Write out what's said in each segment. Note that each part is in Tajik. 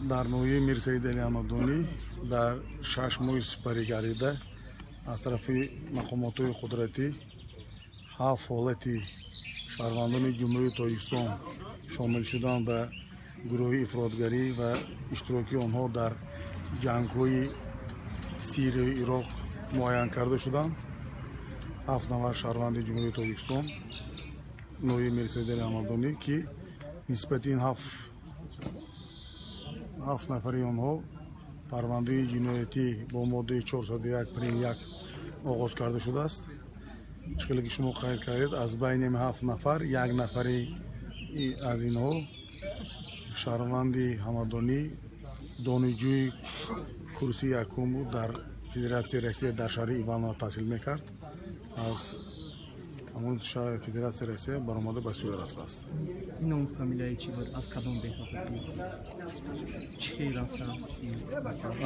дар ноҳияи Мирсаид Али Амадонӣ дар 6 моҳи сипарӣ гардида аз тарафи мақомотҳои қудратӣ 7 ҳолати шаҳрвандони ҷумҳурии Тоҷикистон шомил шудан ба гурӯҳи ифротгарӣ ва иштироки онҳо дар ҷангҳои Сирияи Ироқ муайян карда шуданд. 7 нафар шаҳрванди ҷумҳурии Тоҷикистон ноҳияи Мирсаид Али Амадонӣ ки нисбати ин 7 нафари онҳо парвандаи ҷиноятӣ бо моддаи 401 прим 1 оғоз карда шудааст. чиқеле ки шумо қайд кардед, аз байни 7 нафар 1 нафари аз инҳо шаҳрванди Ҳамадонӣ донишҷӯи курсии якум дар Федератсияи Россия дар шаҳри Иваново таҳсил мекард. аз ҳамон шаҳри Федератсияи Россия баромада ба Сурия рафтааст. Ном фамилияи чӣ буд? Аз кадом беҳод? Чӣ хел рафтааст?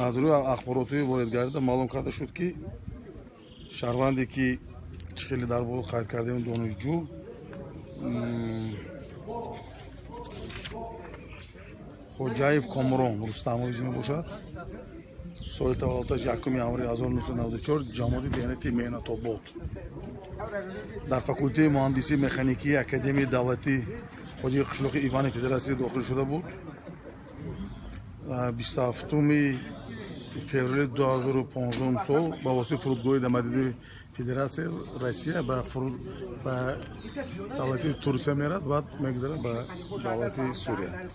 аз рӯи ахборотҳои ворид гардида маълум карда шуд ки шаҳрванде ки чӣ хеле дар боло қайд кардаем донишҷӯ хоҷаев Комрон Рустамович мебошад. соли таваллудаш 1 январи 1994 ҷамоати диёнати Меҳнатобод дар факултаи муҳандисӣ механикии академияи давлатии хоҷаи қишлоқи Ивани Федератсия дохил шуда буд. 27 феврали 2015 сол ба воситаи фурудгоҳи Дамадиди Федератсия Россия ба давлати Турсия мерад, баъд мегзарад ба давлати Сурия.